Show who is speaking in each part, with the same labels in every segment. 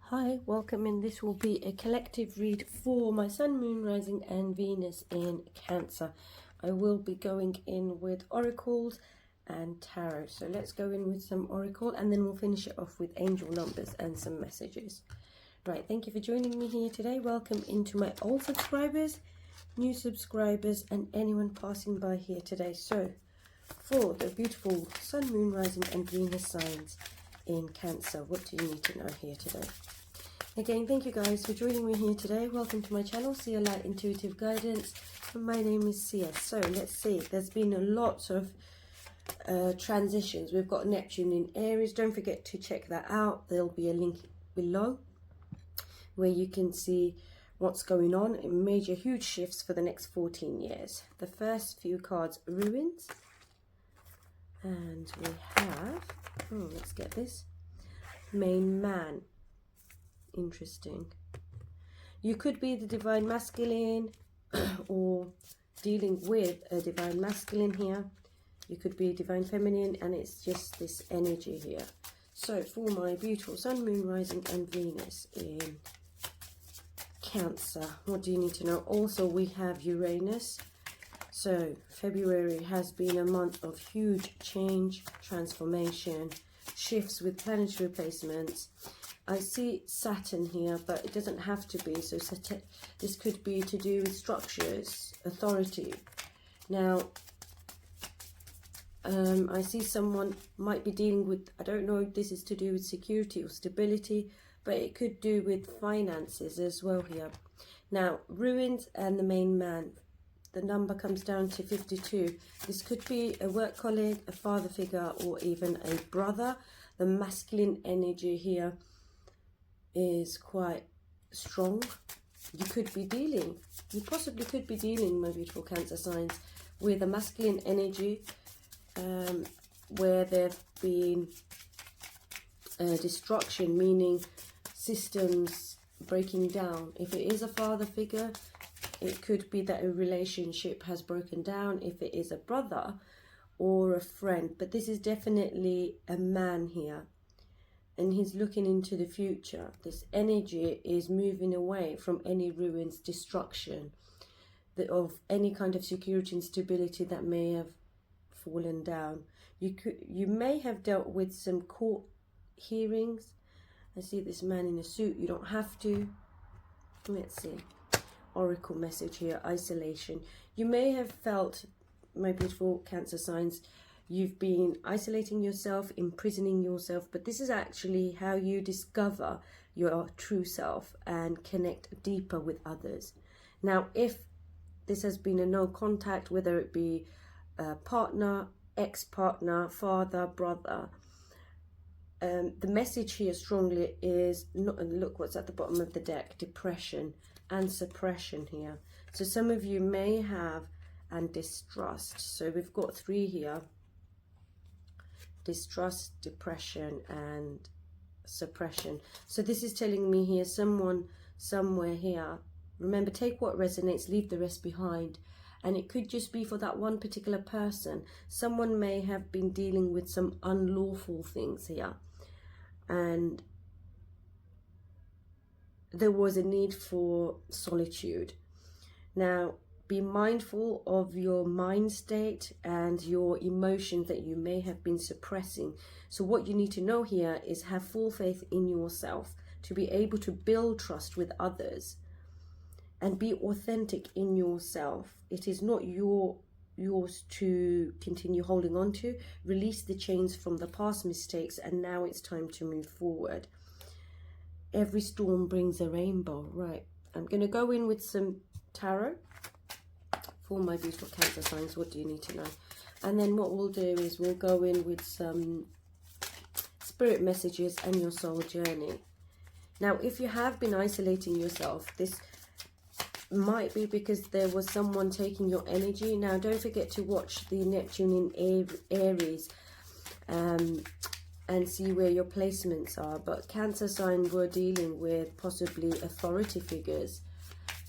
Speaker 1: Hi, welcome in. This will be a collective read for my Sun, Moon, Rising and Venus in Cancer. I will be going in with oracles and tarot. So let's go in with some oracle and then we'll finish it off with angel numbers and some messages. Right, thank you for joining me here today. Welcome into my old subscribers, new subscribers and anyone passing by here today. So for the beautiful Sun, Moon, Rising and Venus signs in Cancer, what do you need to know here today? Again, thank you guys for joining me here today. Welcome to my channel, Sia Light Intuitive Guidance. And my name is Sia. So let's see, there's been a lot of transitions. We've got Neptune in Aries. Don't forget to check that out. There'll be a link below where you can see what's going on. Major huge shifts for the next 14 years. The first few cards, ruins. And we have, let's get this, main man. Interesting. You could be the divine masculine or dealing with a divine masculine here. You could be divine feminine, and it's just this energy here. So for my beautiful Sun, Moon, Rising and Venus in Cancer, what do you need to know? Also, we have Uranus. So February has been a month of huge change, transformation, shifts with planetary replacements. I see Saturn here, but it doesn't have to be. So this could be to do with structures, authority. Now, I see someone might be dealing with, I don't know if this is to do with security or stability, but it could do with finances as well here. Now, ruins and the main man. The number comes down to 52. This could be a work colleague, a father figure, or even a brother. The masculine energy here is quite strong. You could be dealing, you possibly could be dealing, my beautiful Cancer signs, with a masculine energy where there've been destruction, meaning systems breaking down. If it is a father figure, it could be that a relationship has broken down. If it is a brother or a friend, but this is definitely a man here. And he's looking into the future. This energy is moving away from any ruins, destruction, of any kind of security and stability that may have fallen down. You may have dealt with some court hearings. I see this man in a suit. You don't have to. Let's see. Oracle message here, isolation. You may have felt, my beautiful Cancer signs, you've been isolating yourself, imprisoning yourself, but this is actually how you discover your true self and connect deeper with others. Now, if this has been a no contact, whether it be a partner, ex-partner, father, brother, the message here strongly is, not, and look what's at the bottom of the deck, depression and suppression here. So some of you may have, and distrust. So we've got 3 here. Distrust, depression and suppression. So this is telling me here, someone somewhere here, remember, take what resonates, leave the rest behind. And it could just be for that one particular person. Someone may have been dealing with some unlawful things here, and there was a need for solitude. Now, be mindful of your mind state and your emotions that you may have been suppressing. So what you need to know here is have full faith in yourself to be able to build trust with others and be authentic in yourself. It is not yours to continue holding on to. Release the chains from the past mistakes, and now it's time to move forward. Every storm brings a rainbow. Right, I'm going to go in with some tarot for my beautiful Cancer signs. What do you need to know? And then what we'll do is we'll go in with some spirit messages and your soul journey. Now, if you have been isolating yourself, this might be because there was someone taking your energy. Now, don't forget to watch the Neptune in Aries and see where your placements are. But Cancer sign were dealing with possibly authority figures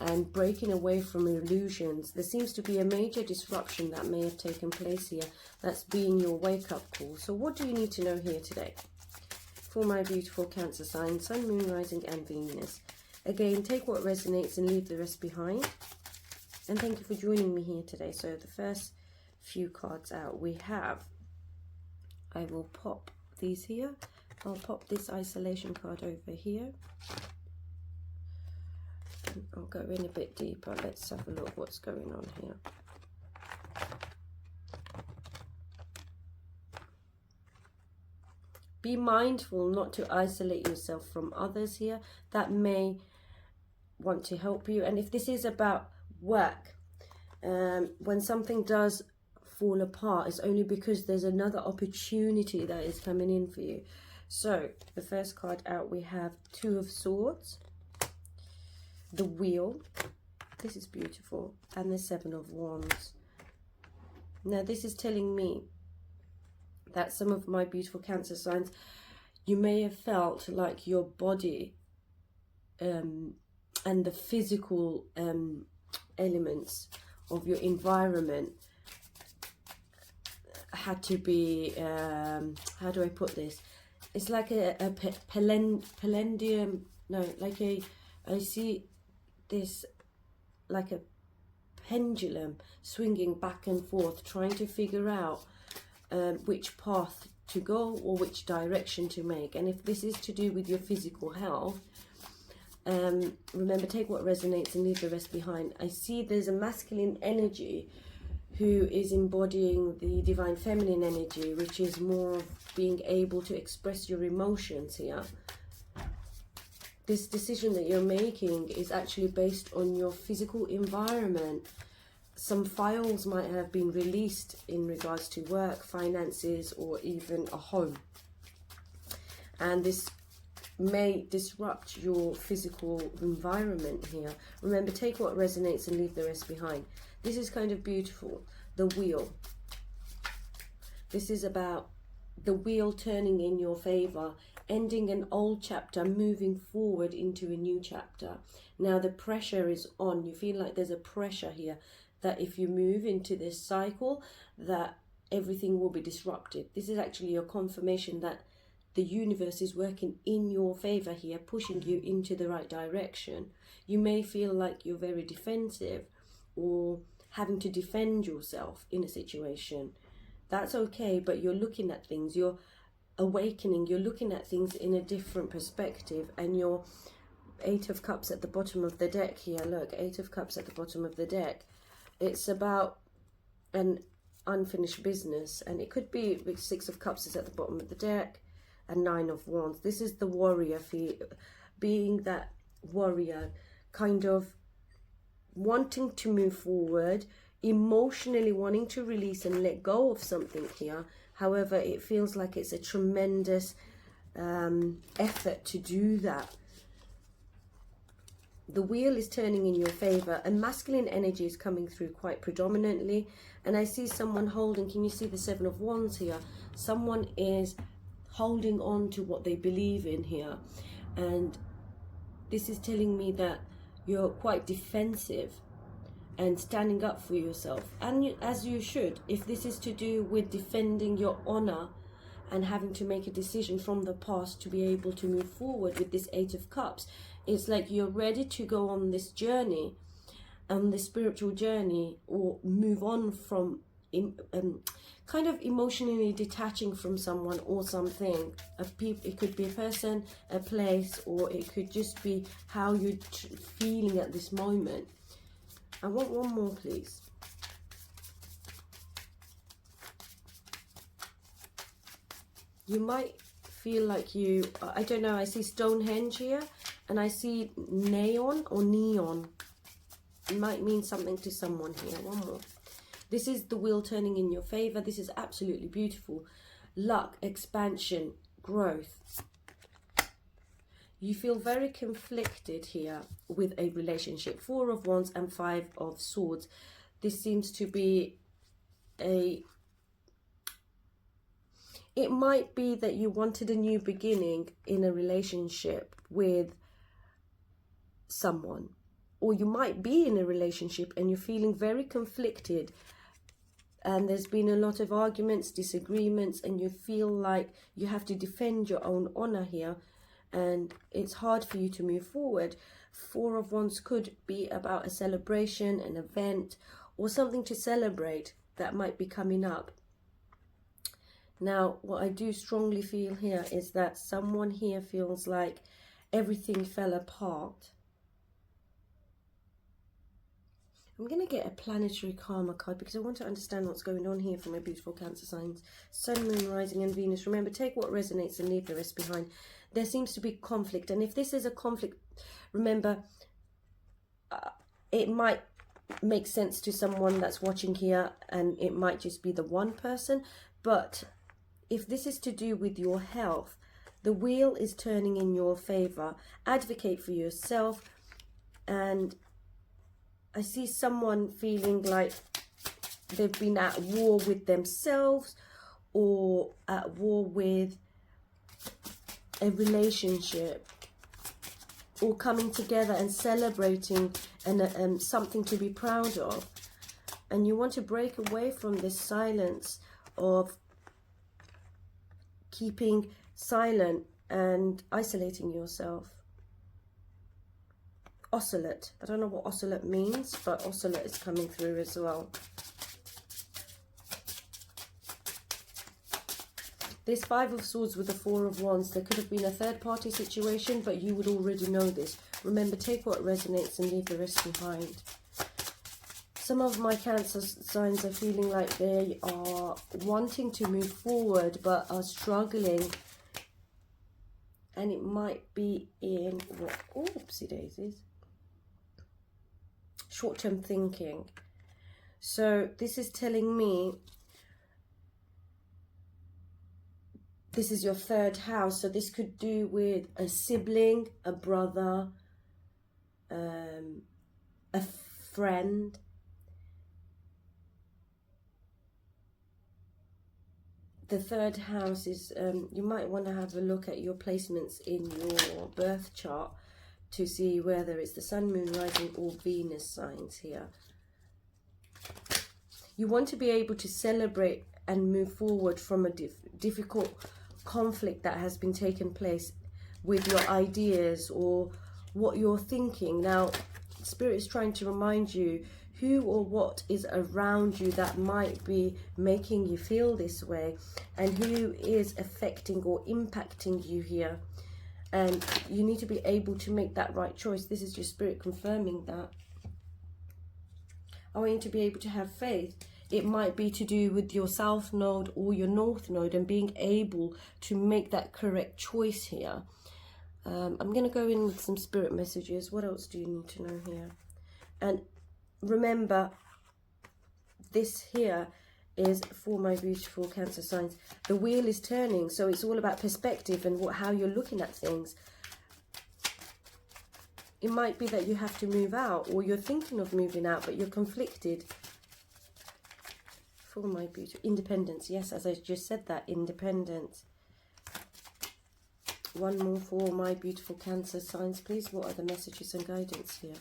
Speaker 1: and breaking away from illusions. There seems to be a major disruption that may have taken place here. That's being your wake-up call. So what do you need to know here today? for my beautiful Cancer sign, Sun, Moon, Rising and Venus. Again, take what resonates and leave the rest behind. And thank you for joining me here today. So the first few cards out we have, I will pop these here. I'll pop this isolation card over here. And I'll go in a bit deeper. Let's have a look what's going on here. Be mindful not to isolate yourself from others here that may want to help you. And if this is about work, when something does fall apart, it's only because there's another opportunity that is coming in for you. So the first card out we have Two of Swords, the Wheel, this is beautiful, and the Seven of Wands. Now this is telling me that some of my beautiful Cancer signs, you may have felt like your body and the physical elements of your environment had to be, how do I put this? It's like a palladium, no, like I see this like a pendulum swinging back and forth, trying to figure out which path to go or which direction to make. And if this is to do with your physical health, remember, take what resonates and leave the rest behind. I see there's a masculine energy who is embodying the divine feminine energy, which is more of being able to express your emotions here. This decision that you're making is actually based on your physical environment. Some files might have been released in regards to work, finances, or even a home. And this may disrupt your physical environment here. Remember, take what resonates and leave the rest behind. This is kind of beautiful. The Wheel. This is about the wheel turning in your favor, ending an old chapter, moving forward into a new chapter. Now the pressure is on. You feel like there's a pressure here that if you move into this cycle, that everything will be disrupted. This is actually a confirmation that the universe is working in your favor here, pushing you into the right direction. You may feel like you're very defensive or having to defend yourself in a situation. That's okay, but you're looking at things, you're awakening, you're looking at things in a different perspective. And your Eight of Cups at the bottom of the deck here, look, Eight of Cups at the bottom of the deck. It's about an unfinished business, and it could be with Six of Cups is at the bottom of the deck, and Nine of Wands. This is the warrior, being that warrior, kind of wanting to move forward, emotionally wanting to release and let go of something here. However, it feels like it's a tremendous effort to do that. The wheel is turning in your favor, and masculine energy is coming through quite predominantly. And I see someone holding, can you see the Seven of Wands here? Someone is holding on to what they believe in here. And this is telling me that you're quite defensive and standing up for yourself. And you, as you should, if this is to do with defending your honor and having to make a decision from the past to be able to move forward with this Eight of Cups. It's like you're ready to go on this journey, this spiritual journey, or move on from kind of emotionally detaching from someone or something. It could be a person, a place, or it could just be how you're feeling at this moment. I want one more, please. You might feel like you, I don't know, I see Stonehenge here, and I see neon or neon. It might mean something to someone here. One more. This is the wheel turning in your favor. This is absolutely beautiful. Luck, expansion, growth. You feel very conflicted here with a relationship. Four of Wands and Five of Swords. This seems to be a... It might be that you wanted a new beginning in a relationship with someone. Or you might be in a relationship and you're feeling very conflicted and there's been a lot of arguments, disagreements, and you feel like you have to defend your own honor here, and it's hard for you to move forward. Four of Wands could be about a celebration, an event, or something to celebrate that might be coming up. Now, what I do strongly feel here is that someone here feels like everything fell apart. I'm going to get a planetary karma card because I want to understand what's going on here for my beautiful Cancer signs. Sun, Moon, Rising and Venus. Remember, take what resonates and leave the rest behind. There seems to be conflict. And if this is a conflict, remember, it might make sense to someone that's watching here and it might just be the one person. But if this is to do with your health, the wheel is turning in your favor. Advocate for yourself. And I see someone feeling like they've been at war with themselves or at war with a relationship, or coming together and celebrating and something to be proud of. And you want to break away from this silence of keeping silent and isolating yourself. Oscillate. I don't know what oscillate means, but oscillate is coming through as well. This Five of Swords with the Four of Wands. There could have been a third party situation, but you would already know this. Remember, take what resonates and leave the rest behind. Some of my Cancer signs are feeling like they are wanting to move forward, but are struggling. And it might be in, oopsie daisies, short-term thinking. So this is telling me this is your third house. So this could do with a sibling, a brother, a friend. The third house is, you might want to have a look at your placements in your birth chart to see whether it's the Sun, Moon, Rising or Venus signs here. You want to be able to celebrate and move forward from a difficult conflict that has been taken place with your ideas or what you're thinking. Now, Spirit is trying to remind you who or what is around you that might be making you feel this way, and who is affecting or impacting you here. And you need to be able to make that right choice. This is your Spirit confirming that. I want you to be able to have faith. It might be to do with your South Node or your North Node and being able to make that correct choice here. I'm going to go in with some Spirit messages. What else do you need to know here? And remember, this here is for my beautiful Cancer signs. The wheel is turning, so it's all about perspective and how you're looking at things. It might be that you have to move out, or you're thinking of moving out, but you're conflicted. For my beautiful independence, yes, as I just said that, independence. One more for my beautiful Cancer signs, please. What are the messages and guidance here?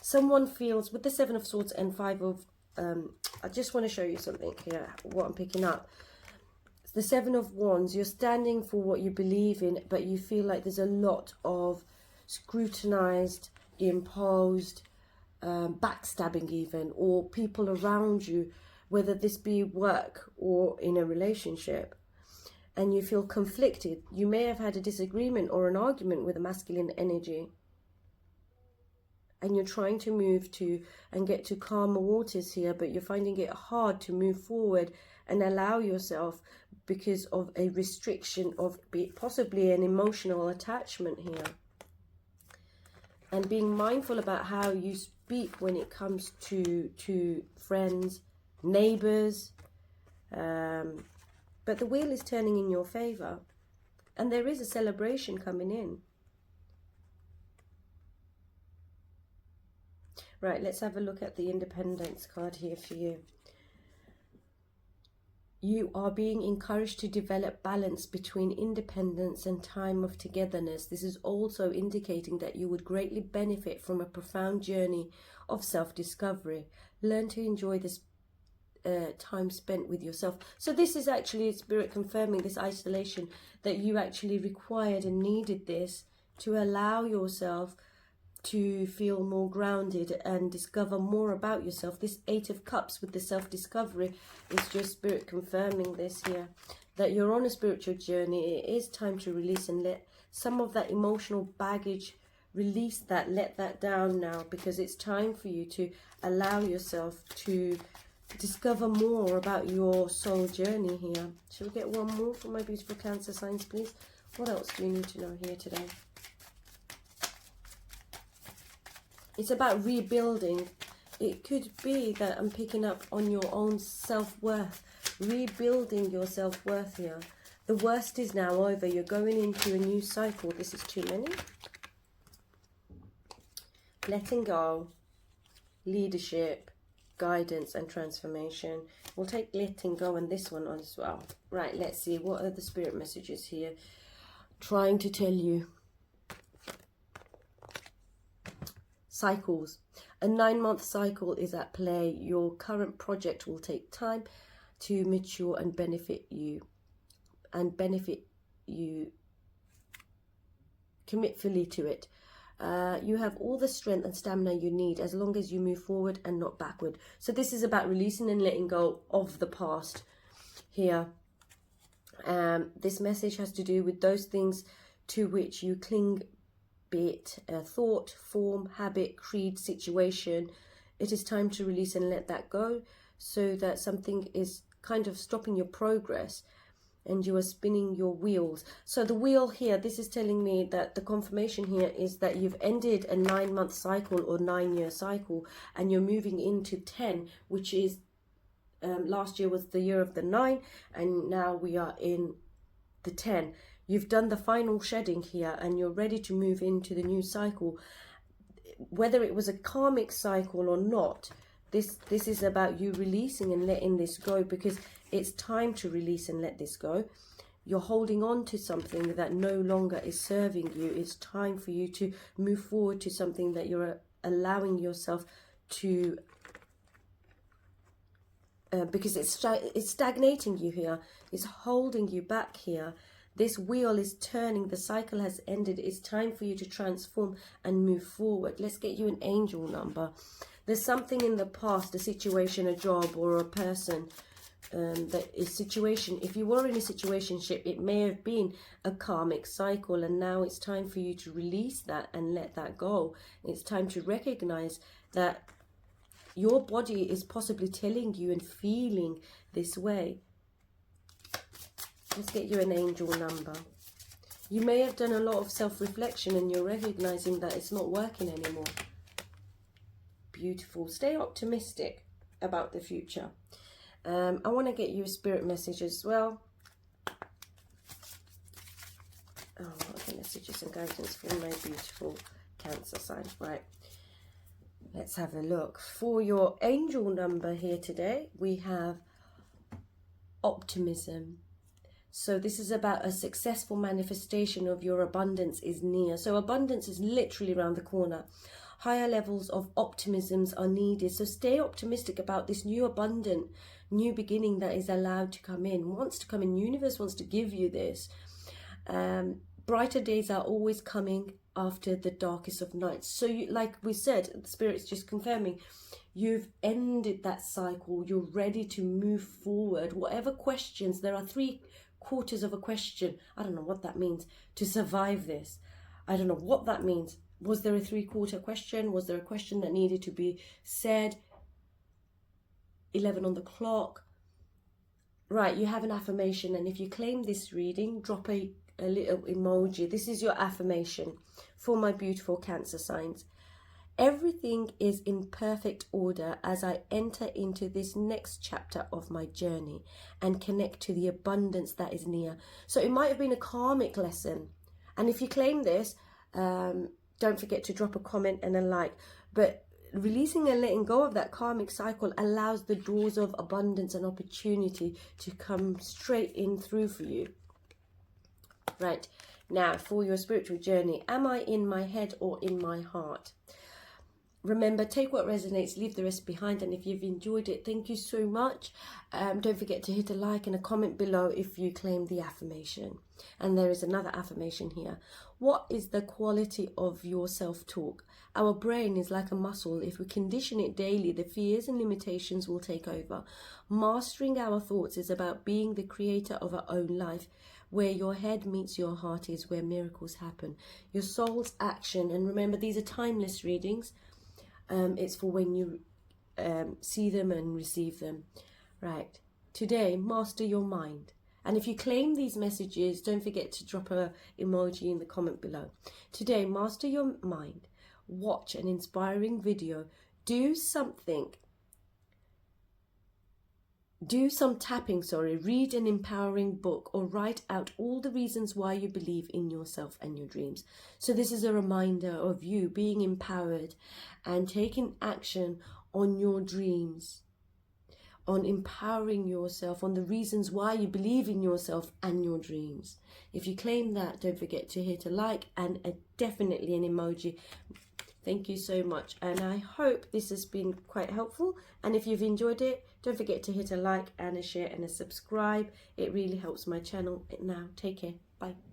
Speaker 1: Someone feels, with the Seven of Swords and Five of, I just want to show you something here, what I'm picking up. The Seven of Wands, you're standing for what you believe in, but you feel like there's a lot of scrutinized, imposed, backstabbing even, or people around you, whether this be work or in a relationship, and you feel conflicted. You may have had a disagreement or an argument with a masculine energy, and you're trying to move to and get to calmer waters here, but you're finding it hard to move forward and allow yourself because of a restriction of possibly an emotional attachment here. And being mindful about how you speak when it comes to friends, neighbors. But the wheel is turning in your favor, and there is a celebration coming in. Right, let's have a look at the Independence card here for you. You are being encouraged to develop balance between independence and time of togetherness. This is also indicating that you would greatly benefit from a profound journey of self-discovery. Learn to enjoy this time spent with yourself. So this is actually Spirit confirming this isolation, that you actually required and needed this to allow yourself to feel more grounded and discover more about yourself. This Eight of Cups with the self-discovery is just Spirit confirming this here, that you're on a spiritual journey. It is time to release and let some of that emotional baggage, release that, let that down now, because it's time for you to allow yourself to discover more about your soul journey here. Shall we get one more for my beautiful Cancer signs, please? What else do you need to know here today? It's about rebuilding. It could be that I'm picking up on your own self-worth, rebuilding your self-worth here. The worst is now over. You're going into a new cycle. This is too many. Letting go, leadership, guidance and transformation. We'll take letting go and this one as well. Right, let's see. What are the spirit messages here trying to tell you? Cycles. A 9-month cycle is at play. Your current project will take time to mature and benefit you. Commit fully to it. You have all the strength and stamina you need as long as you move forward and not backward. So this is about releasing and letting go of the past here. This message has to do with those things to which you cling, be it a thought, form, habit, creed, situation. It is time to release and let that go, so that something is kind of stopping your progress and you are spinning your wheels. So the wheel here, this is telling me that the confirmation here is that you've ended a 9-month cycle or 9-year cycle, and you're moving into 10, which is last year was the year of the 9, and now we are in the 10. You've done the final shedding here and you're ready to move into the new cycle. Whether it was a karmic cycle or not, this is about you releasing and letting this go, because it's time to release and let this go. You're holding on to something that no longer is serving you. It's time for you to move forward to something that you're allowing yourself to, because it's stagnating you here. It's holding you back here. This wheel is turning. The cycle has ended. It's time for you to transform and move forward. Let's get you an angel number. There's something in the past, a situation, a job, or a person that is situation. If you were in a situationship, it may have been a karmic cycle, and now it's time for you to release that and let that go. It's time to recognize that your body is possibly telling you and feeling this way. Let's get you an angel number. You may have done a lot of self-reflection and you're recognizing that it's not working anymore. Beautiful. Stay optimistic about the future. I want to get you a spirit message as well. Oh, what are the messages and guidance for my beautiful Cancer sign? Right. Let's have a look. For your angel number here today, we have optimism. So this is about a successful manifestation of your abundance is near. So abundance is literally around the corner. Higher levels of optimisms are needed. So stay optimistic about this new abundant, new beginning that is allowed to come in. Wants to come in. Universe wants to give you this. Brighter days are always coming after the darkest of nights. So you, like we said, the Spirit's just confirming, you've ended that cycle. You're ready to move forward. Whatever questions, there are 3/4 of a question. I don't know what that means. To survive this, I don't know what that means. Was there a 3/4 question? Was there a question that needed to be said? 11 on the clock. Right, you have an affirmation, and if you claim this reading, drop a little emoji. This is your affirmation for my beautiful Cancer signs. Everything is in perfect order as I enter into this next chapter of my journey and connect to the abundance that is near. So it might have been a karmic lesson. And if you claim this, don't forget to drop a comment and a like. But releasing and letting go of that karmic cycle allows the doors of abundance and opportunity to come straight in through for you. Right, now for your spiritual journey, am I in my head or in my heart? remember, take what resonates, leave the rest behind. And if you've enjoyed it, thank you so much. Don't forget to hit a like and a comment below if you claim the affirmation. And there is another affirmation here. What is the quality of your self-talk? Our brain is like a muscle. If we condition it daily, the fears and limitations will take over. Mastering our thoughts is about being the creator of our own life. Where your head meets your heart is where miracles happen. Your soul's action, and remember, these are timeless readings. It's for when you see them and receive them. Right. Today, master your mind. And if you claim these messages, don't forget to drop a emoji in the comment below. Today, master your mind. Watch an inspiring video. Do some tapping, read an empowering book, or write out all the reasons why you believe in yourself and your dreams. So this is a reminder of you being empowered and taking action on your dreams, on empowering yourself, on the reasons why you believe in yourself and your dreams. If you claim that, don't forget to hit a like and definitely an emoji. Thank you so much, and I hope this has been quite helpful. And if you've enjoyed it, don't forget to hit a like and a share and a subscribe. It really helps my channel. Now, take care. Bye.